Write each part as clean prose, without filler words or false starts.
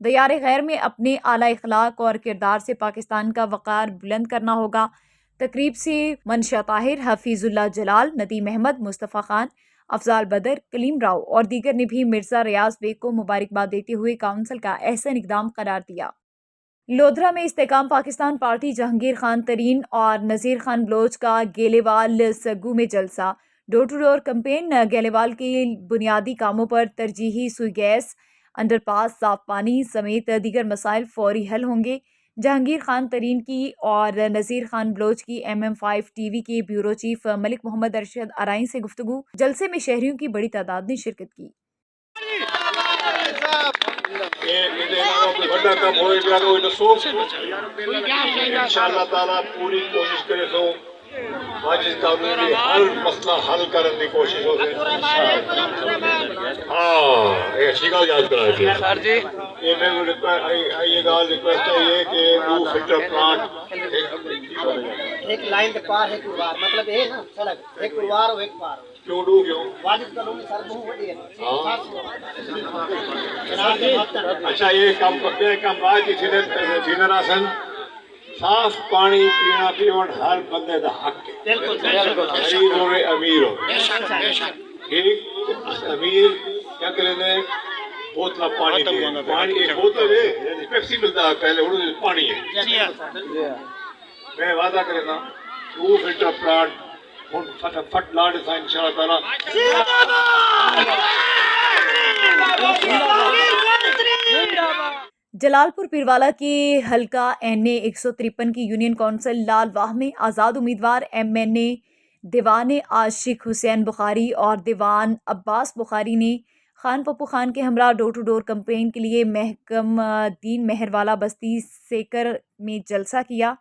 دیار غیر میں اپنے اعلیٰ اخلاق اور کردار سے پاکستان کا وقار بلند کرنا ہوگا۔ تقریب سے منشا طاہر، حفیظ اللہ جلال، ندیم احمد، مصطفیٰ خان، افضال بدر، کلیم راؤ اور دیگر نے بھی مرزا ریاض بیگ کو مبارکباد دیتے ہوئے کونسل کا احسن اقدام قرار دیا۔ لودھرا میں استحکام پاکستان پارٹی جہانگیر خان ترین اور نذیر خان بلوچ کا گیلیوال سگو میں جلسہ۔ ڈور ٹو ڈور کمپین۔ گیلیوال کے بنیادی کاموں پر ترجیحی سوئی گیس، انڈر پاس، صاف پانی سمیت دیگر مسائل فوری حل ہوں گے۔ جہانگیر خان ترین کی اور نذیر خان بلوچ کی MM5 ٹی وی کے بیورو چیف ملک محمد ارشد ارائیں سے گفتگو۔ جلسے میں شہریوں کی بڑی تعداد نے شرکت کی۔ انشاءاللہ تعالیٰ پوری کوشش کرے تو واجد قانونی ہر مسئلہ حل کرنے کی کوشش ہو گئی۔ ہاں یہ اچھی گال یاد کرا رہی ہے۔ یہ میں یہ گال ریکویسٹ ہے یہ کہ دو فلٹر پلانٹ ایک لائن کے پار ایک پروار، مطلب یہ نا سڑک ایک پروار اور ایک پار کیوں ڈو کیوں؟ واجد قانونی سر بہت بڑی ہے۔ اچھا یہ کام پکے کام آج کی سینئر آسن صاف پانی پینا پیون ہر بندے دا حق ہے، غریب ہو رہے امیر ہو ٹھیک۔ امیر کیا کریں گے بوتل پانی پیے، پانی ایک بوتل ہے پیپسی ملتا ہے پہلے وہ پانی ہے۔ میں وعدہ کرے گا 2 فلٹر پلانٹ ہوں فٹافٹ لا ڈیسا انشاءاللہ تعالیٰ۔ جلال پور پیروالا کے حلقہ NA 153 کی یونین کونسل لال واہ میں آزاد امیدوار MNA دیوان عاشق حسین بخاری اور دیوان عباس بخاری نے خان پپو خان کے ہمراہ ڈور ٹو ڈور کمپین کے لیے محکم دین مہر والا بستی سیکر میں جلسہ کیا۔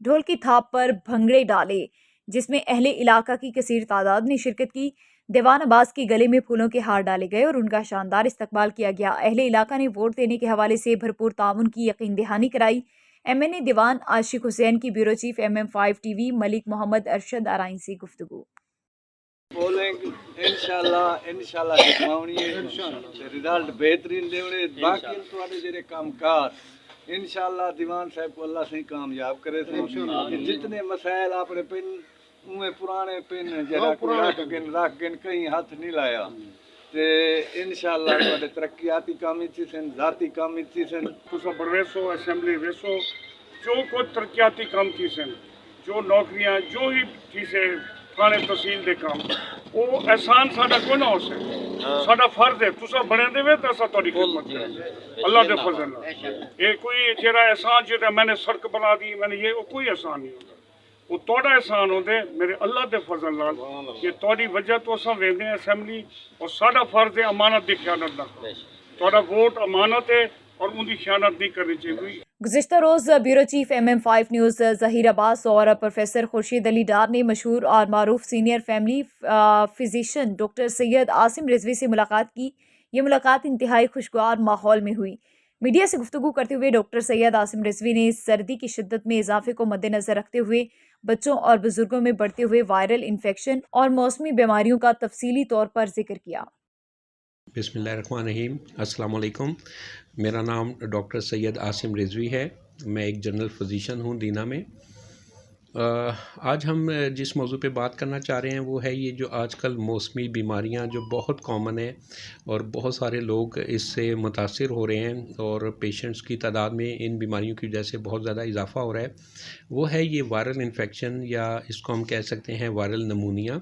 ڈھول کی تھاپ پر بھنگڑے ڈالے جس میں اہل علاقہ کی کثیر تعداد نے شرکت کی۔ دیوان عباس کے گلے میں پھولوں کے ہار ڈالے گئے اور ان کا شاندار استقبال کیا گیا۔ اہل علاقہ نے ووٹ دینے کے حوالے سے بھرپور تعاون کی یقین دہانی کرائی۔ MNA دیوان عاشق حسین کی bureau chief MM5 T V Malik Muhammad Arshad Arain سے گفتگو۔ بولیں انشاءاللہ جتماؤنی ہے رزلٹ بہترین دیونے باقی تواڈے جڑے کام کار انشاءاللہ دیوان صاحب کو اللہ سے کامیاب کرے تھے۔ جتنے مسائل اپنے پن اوے پرانے پن جڑا رکھ گن کہیں ہاتھ نہیں لایا تے انشاءاللہ تواڈے ترقیاتی کام اچھی سن ذاتی کام اچھی سن تسا برویسو اسمبلی ویسو جو کو ترقیاتی کام تھی سن جو نوکریاں جو ہی تھی سے تھانے تحصیل دے کام وہ احسان ساڈا کوئی نہ ہو سکے، ساڈا فرض ہے تسا بنے دے وے تے اسا تہاڈی خدمت کریں اللہ دے فضل نال۔ یہ کوئی جڑا احسان جڑا میں نے سڑک بنا دی میں نے یہ کوئی احسان نہیں ہوتا، وہ تہاڈا احسان ہوندے میرے اللہ دے فضل نال کہ تہاڈی وجہ تو اسا ویندے اسمبلی اور ساڈا فرض ہے امانت دی خیانت نہ کرو۔ تہاڈا ووٹ امانت ہے اور ان کی خیانت نہیں کرنی چاہیے۔ گزشتہ روز bureau chief MM5 news Zaheer Abbas اور پروفیسر خورشید علی ڈار نے مشہور اور معروف senior family physician doctor Syed Asim Rizvi سے ملاقات کی۔ یہ ملاقات انتہائی خوشگوار ماحول میں ہوئی۔ میڈیا سے گفتگو کرتے ہوئے ڈاکٹر سید عاصم رضوی نے سردی کی شدت میں اضافے کو مد نظر رکھتے ہوئے بچوں اور بزرگوں میں بڑھتے ہوئے وائرل انفیکشن اور موسمی بیماریوں کا تفصیلی طور پر ذکر کیا۔ بسم اللہ الرحمن الرحیم، السلام علیکم۔ میرا نام ڈاکٹر سید عاصم رضوی ہے، میں ایک جنرل فزیشین ہوں دینا میں۔ آج ہم جس موضوع پہ بات کرنا چاہ رہے ہیں وہ ہے یہ جو آج کل موسمی بیماریاں جو بہت کامن ہیں اور بہت سارے لوگ اس سے متاثر ہو رہے ہیں اور پیشنٹس کی تعداد میں ان بیماریوں کی وجہ سے بہت زیادہ اضافہ ہو رہا ہے، وہ ہے یہ وائرل انفیکشن یا اس کو ہم کہہ سکتے ہیں وائرل نمونیا۔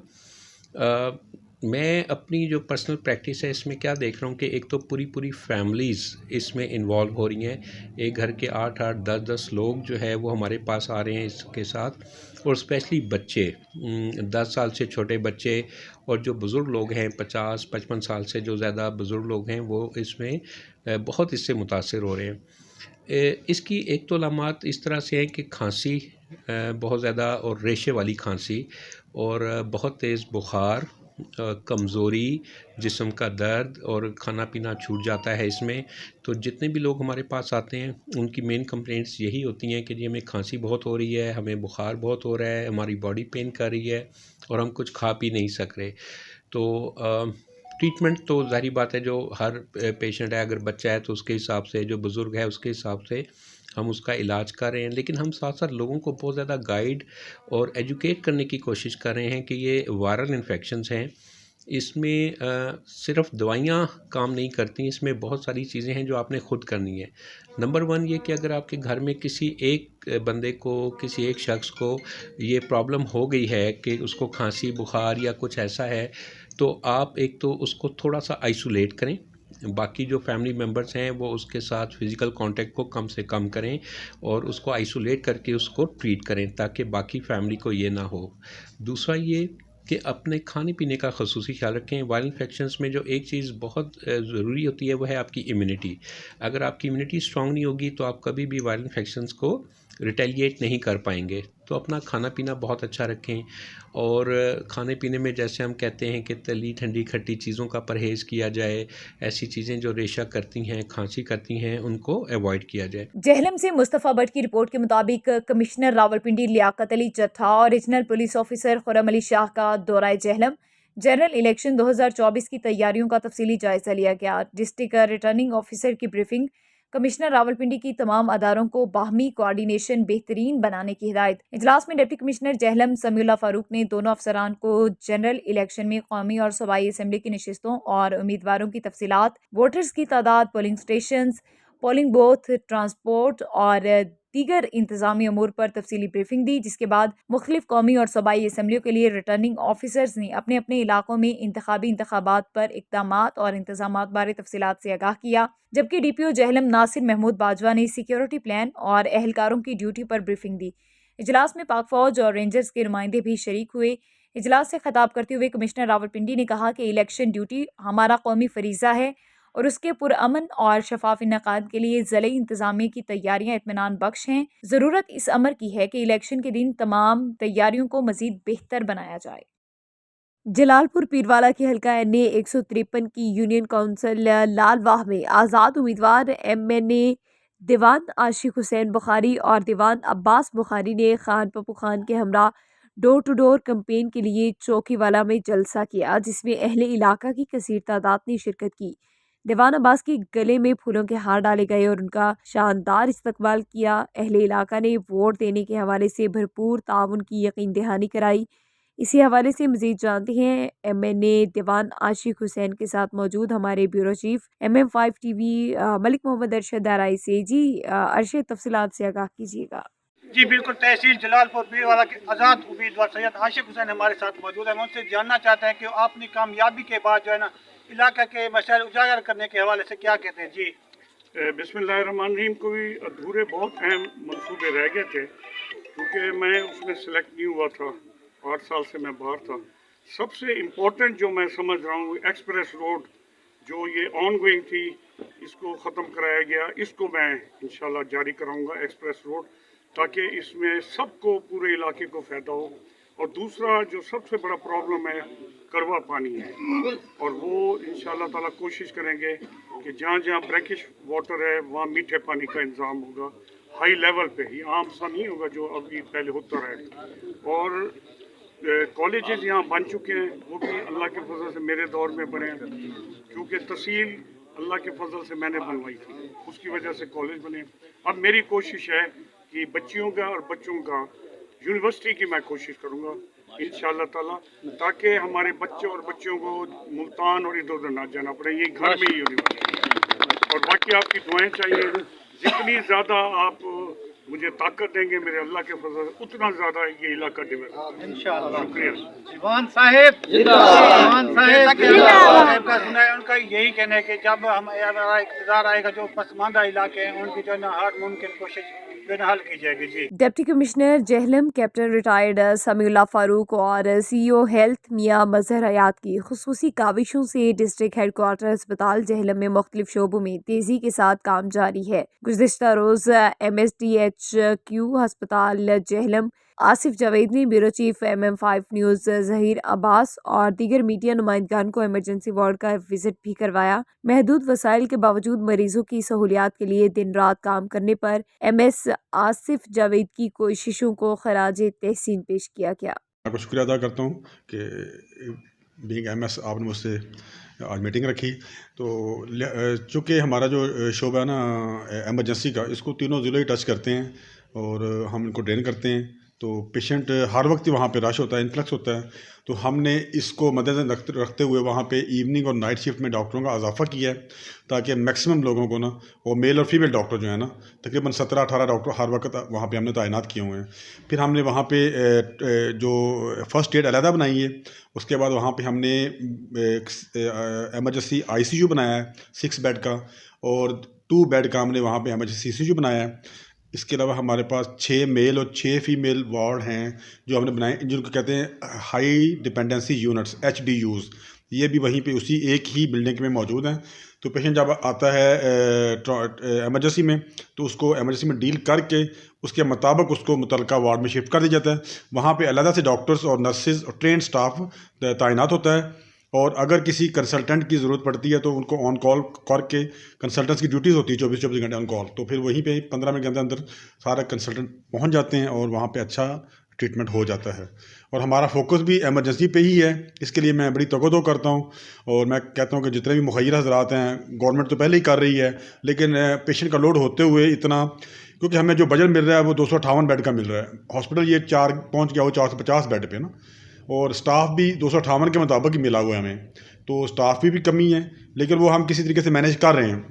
میں اپنی جو پرسنل پریکٹس ہے اس میں کیا دیکھ رہا ہوں کہ ایک تو پوری فیملیز اس میں انوالو ہو رہی ہیں، ایک گھر کے 8-8 10-10 لوگ جو ہے وہ ہمارے پاس آ رہے ہیں اس کے ساتھ، اور اسپیشلی بچے 10 سال سے چھوٹے بچے اور جو بزرگ لوگ ہیں 50-55 سال سے جو زیادہ بزرگ لوگ ہیں وہ اس میں بہت اس سے متاثر ہو رہے ہیں۔ اس کی ایک تو علامات اس طرح سے ہیں کہ کھانسی بہت زیادہ اور ریشے والی کھانسی اور بہت تیز بخار، کمزوری، جسم کا درد اور کھانا پینا چھوٹ جاتا ہے اس میں۔ تو جتنے بھی لوگ ہمارے پاس آتے ہیں ان کی مین کمپلینٹس یہی ہوتی ہیں کہ جی ہمیں کھانسی بہت ہو رہی ہے، ہمیں بخار بہت ہو رہا ہے، ہماری باڈی پین کر رہی ہے اور ہم کچھ کھا پی نہیں سک رہے۔ تو ٹریٹمنٹ تو ظاہری بات ہے، جو ہر پیشنٹ ہے، اگر بچہ ہے تو اس کے حساب سے، جو بزرگ ہے اس کے حساب سے ہم اس کا علاج کر رہے ہیں، لیکن ہم ساتھ ساتھ لوگوں کو بہت زیادہ گائیڈ اور ایجوکیٹ کرنے کی کوشش کر رہے ہیں کہ یہ وائرل انفیکشنز ہیں، اس میں صرف دوائیاں کام نہیں کرتی، اس میں بہت ساری چیزیں ہیں جو آپ نے خود کرنی ہے۔ نمبر 1 یہ کہ اگر آپ کے گھر میں کسی ایک بندے کو، کسی ایک شخص کو یہ پرابلم ہو گئی ہے کہ اس کو کھانسی، بخار یا کچھ ایسا ہے، تو آپ ایک تو اس کو تھوڑا سا آئسولیٹ کریں، باقی جو فیملی ممبرس ہیں وہ اس کے ساتھ فزیکل کانٹیکٹ کو کم سے کم کریں اور اس کو آئسولیٹ کر کے اس کو ٹریٹ کریں تاکہ باقی فیملی کو یہ نہ ہو۔ دوسرا یہ کہ اپنے کھانے پینے کا خصوصی خیال رکھیں۔ وائرل انفیکشنز میں جو ایک چیز بہت ضروری ہوتی ہے وہ ہے آپ کی امیونٹی۔ اگر آپ کی امیونٹی اسٹرانگ نہیں ہوگی تو آپ کبھی بھی وائرل انفیکشنز کو ریٹیلیٹ نہیں کر پائیں گے۔ تو اپنا کھانا پینا بہت اچھا رکھیں، اور کھانے پینے میں جیسے ہم کہتے ہیں کہ تلی ٹھنڈی کھٹی چیزوں کا پرہیز کیا جائے، ایسی چیزیں جو ریشہ کرتی ہیں، کھانسی کرتی ہیں، ان کو ایوائڈ کیا جائے۔ جہلم سے مصطفیٰ بٹ کی رپورٹ کے مطابق کمشنر راولپنڈی لیاقت علی چٹھا اور ریجنل پولیس آفیسر خرم علی شاہ کا دورہ جہلم، جنرل الیکشن 2024 کی تیاریوں کا تفصیلی جائزہ لیا گیا۔ ڈسٹرکٹ ریٹرننگ آفیسر کی بریفنگ، کمشنر راولپنڈی کی تمام اداروں کو باہمی کوارڈینیشن بہترین بنانے کی ہدایت۔ اجلاس میں ڈپٹی کمشنر جہلم سمیع اللہ فاروق نے دونوں افسران کو جنرل الیکشن میں قومی اور صوبائی اسمبلی کی نشستوں اور امیدواروں کی تفصیلات، ووٹرز کی تعداد، polling stations, polling booth, transport اور دیگر انتظامی امور پر تفصیلی بریفنگ دی، جس کے بعد مختلف قومی اور صوبائی اسمبلیوں کے لیے ریٹرننگ آفیسرز نے اپنے اپنے علاقوں میں انتخابی انتخابات پر اقدامات اور انتظامات بارے تفصیلات سے آگاہ کیا، جبکہ ڈی پی او جہلم ناصر محمود باجوہ نے سیکیورٹی پلان اور اہلکاروں کی ڈیوٹی پر بریفنگ دی۔ اجلاس میں پاک فوج اور رینجرز کے نمائندے بھی شریک ہوئے۔ اجلاس سے خطاب کرتے ہوئے کمشنر راولپنڈی نے کہا کہ الیکشن ڈیوٹی ہمارا قومی فریضہ ہے اور اس کے پرامن اور شفاف انعقاد کے لیے ضلعی انتظامیہ کی تیاریاں اطمینان بخش ہیں۔ ضرورت اس امر کی ہے کہ الیکشن کے دن تمام تیاریوں کو مزید بہتر بنایا جائے۔ جلال پور پیروالا کے حلقہ این اے 153 کی یونین کونسل لال واہ میں آزاد امیدوار ایم این اے دیوان عاشق حسین بخاری اور دیوان عباس بخاری نے خان پپو خان کے ہمراہ ڈور ٹو ڈور کمپین کے لیے چوکی والا میں جلسہ کیا، جس میں اہل علاقہ کی کثیر تعداد نے شرکت کی۔ دیوان عباس کے گلے میں پھولوں کے ہار ڈالے گئے اور ان کا شاندار استقبال کیا۔ اہل علاقہ نے ووٹ دینے کے حوالے سے بھرپور تعاون کی یقین دہانی کرائی۔ اسی حوالے سے مزید جانتے ہیں ایم این اے دیوان عاشق حسین کے ساتھ موجود ہمارے bureau chief MM5 T V Malik Muhammad Arshad دارائی سے۔ جی ارشد، تفصیلات سے آگاہ کیجیے گا۔ جی بالکل، تحصیل جلال پور پیروالا کے آزاد امیدوار سید عاشق حسین ہمارے ساتھ موجود ہیں۔ ہم ان سے جاننا چاہتے ہیں کہ آپ اپنی کامیابی کے بعد جو ہے نا علاقہ کے مسائل اجاگر کرنے کے حوالے سے کیا کہتے ہیں؟ جی بسم اللہ الرحمن الرحیم، کوئی ادھورے بہت اہم منصوبے رہ گئے تھے کیونکہ میں اس میں سلیکٹ نہیں ہوا تھا، 8 سال سے میں باہر تھا۔ سب سے امپورٹنٹ جو میں سمجھ رہا ہوں ایکسپریس روڈ جو یہ آن گوئنگ تھی، اس کو ختم کرایا گیا، اس کو میں انشاءاللہ جاری کراؤں گا ایکسپریس روڈ، تاکہ اس میں سب کو، پورے علاقے کو فائدہ ہو۔ اور دوسرا جو سب سے بڑا پرابلم ہے کڑوا پانی ہے، اور وہ انشاءاللہ تعالیٰ کوشش کریں گے کہ جہاں جہاں بریکش واٹر ہے وہاں میٹھے پانی کا انتظام ہوگا، ہائی لیول پہ ہی، عام سا نہیں ہوگا جو ابھی پہلے ہوتا رہے۔ اور کالجز یہاں بن چکے ہیں، وہ بھی اللہ کے فضل سے میرے دور میں بنے ہیں، کیونکہ تحصیل اللہ کے فضل سے میں نے بنوائی تھی، اس کی وجہ سے کالج بنے۔ اب میری کوشش ہے کہ بچیوں کا اور بچوں کا یونیورسٹی کی میں کوشش کروں گا انشاءاللہ تعالیٰ، تاکہ ہمارے بچوں اور بچوں کو ملتان اور ادھر ادھر نہ جانا پڑے، یہ گھر میں ہی یونیورسٹی۔ اور باقی آپ کی دعائیں چاہیے، جتنی زیادہ آپ مجھے طاقت دیں گے میرے اللہ کے فضل سے، اتنا زیادہ یہ علاقہ ڈیولپ انشاءاللہ۔ شکریہ۔ دیوان صاحب، دیوان صاحب کا سنا ہے، ان کا یہی کہنا ہے کہ جب ہمارا اقتدار آئے گا جو پسماندہ علاقے ہیں ان کی جو ہے نا ہر ممکن کوشش جو ہے نا حل کی جائے گی۔ جی deputy commissioner Jhelum captain retired Sami Ullah Farooq اور سی او ہیلتھ میاں مظہر حیات کی خصوصی کاوشوں سے ڈسٹرکٹ ہیڈ کوارٹر اسپتال جہلم میں مختلف شعبوں میں تیزی کے ساتھ کام جاری ہے۔ گزشتہ روز MSDHQ ہسپتال جہلم آصف جاوید نے bureau chief MM5 news Zaheer Abbas اور دیگر میڈیا نمائندگان کو ایمرجنسی وارڈ کا وزٹ بھی کروایا۔ محدود وسائل کے باوجود مریضوں کی سہولیات کے لیے دن رات کام کرنے پر MS آصف جاوید کی کوششوں کو خراج تحسین پیش کیا گیا۔ آپ کا شکریہ ادا کرتا ہوں کہ بینگ ایم ایس آپ نے مجھ سے آج میٹنگ رکھی. تو چونکہ ہمارا جو شعبہ ہے نا ایمرجنسی کا، اس کو تینوں ضلع ہی ٹچ کرتے ہیں اور ہم ان کو ٹرین کرتے ہیں. تو پیشنٹ ہر وقت وہاں پہ رش ہوتا ہے، انفلکس ہوتا ہے. تو ہم نے اس کو مد نظر رکھتے ہوئے وہاں پہ ایوننگ اور نائٹ شفٹ میں ڈاکٹروں کا اضافہ کیا ہے، تاکہ میکسیمم لوگوں کو نا، وہ میل اور فیمیل ڈاکٹر جو ہیں نا، تقریباً 17-18 ڈاکٹر ہر وقت وہاں پہ ہم نے تعینات کیے ہوئے ہیں. پھر ہم نے وہاں پہ جو فرسٹ ایڈ علیحدہ بنائی ہے. اس کے بعد وہاں پہ ہم نے ایمرجنسی ICU بنایا ہے 6 بیڈ کا، اور 2 بیڈ کا ہم نے وہاں پہ ایمرجنسی CCU بنایا ہے. اس کے علاوہ ہمارے پاس 6 میل اور 6 فیمیل وارڈ ہیں جو ہم نے بنائے، جن کو کہتے ہیں ہائی ڈپینڈنسی یونٹس HDUs. یہ بھی وہیں پہ اسی ایک ہی بلڈنگ میں موجود ہیں. تو پیشنٹ جب آتا ہے ایمرجنسی میں، تو اس کو ایمرجنسی میں ڈیل کر کے اس کے مطابق اس کو متعلقہ وارڈ میں شفٹ کر دیا جاتا ہے. وہاں پہ علیحدہ سے ڈاکٹرز اور نرسز اور ٹرینڈ سٹاف تعینات ہوتا ہے. اور اگر کسی کنسلٹنٹ کی ضرورت پڑتی ہے تو ان کو آن کال کر کے، کنسلٹنٹس کی ڈیوٹیز ہوتی ہے 24 گھنٹے آن کال، تو پھر وہیں پہ 15 منٹ کے اندر اندر سارا کنسلٹنٹ پہنچ جاتے ہیں اور وہاں پہ اچھا ٹریٹمنٹ ہو جاتا ہے. اور ہمارا فوکس بھی ایمرجنسی پہ ہی ہے. اس کے لیے میں بڑی توقع کرتا ہوں، اور میں کہتا ہوں کہ جتنے بھی مخیر حضرات ہیں، گورنمنٹ تو پہلے ہی کر رہی ہے، لیکن پیشنٹ کا لوڈ ہوتے ہوئے اتنا، کیونکہ ہمیں جو بجٹ مل رہا ہے وہ 258 بیڈ کا مل رہا ہے. ہاسپٹل یہ 4 پہنچ گیا ہو 450 بیڈ پہ نا، اور اسٹاف بھی 258 کے مطابق ہی ملا ہوا ہے ہمیں. تو اسٹاف بھی کمی ہے، لیکن وہ ہم کسی طریقے سے مینیج کر رہے ہیں.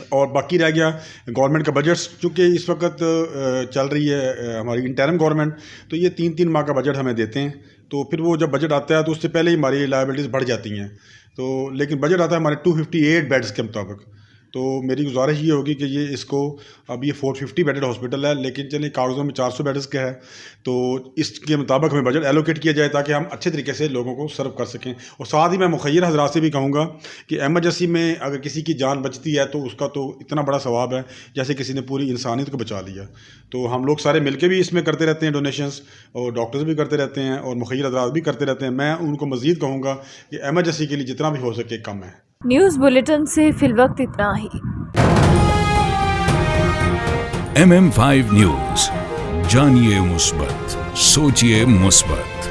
اور باقی رہ گیا گورنمنٹ کا بجٹ، چونکہ اس وقت چل رہی ہے ہماری انٹرم گورنمنٹ، تو یہ 3 ماہ کا بجٹ ہمیں دیتے ہیں. تو پھر وہ جب بجٹ آتا ہے تو اس سے پہلے ہی ہماری لائبلٹیز بڑھ جاتی ہیں. تو لیکن بجٹ آتا ہے ہمارے 258 بیڈس کے مطابق. تو میری گزارش یہ ہوگی کہ یہ اس کو، اب یہ 450 بیڈڈ ہاسپٹل ہے، لیکن چلیں کاغذوں میں 400 بیڈز کا ہے، تو اس کے مطابق ہمیں بجٹ ایلوکیٹ کیا جائے تاکہ ہم اچھے طریقے سے لوگوں کو سرو کر سکیں. اور ساتھ ہی میں مخیر حضرات سے بھی کہوں گا کہ ایمرجنسی میں اگر کسی کی جان بچتی ہے تو اس کا تو اتنا بڑا ثواب ہے جیسے کسی نے پوری انسانیت کو بچا لیا. تو ہم لوگ سارے مل کے بھی اس میں کرتے رہتے ہیں ڈونیشنز، اور ڈاکٹرز بھی کرتے رہتے ہیں، اور مخیر حضرات بھی کرتے رہتے ہیں. میں ان کو مزید کہوں گا کہ ایمرجنسی کے لیے جتنا بھی ہو سکے کم ہے. نیوز بلیٹن سے فی الوقت اتنا ہی. MM5 نیوز، جانیے مثبت، سوچیے مثبت.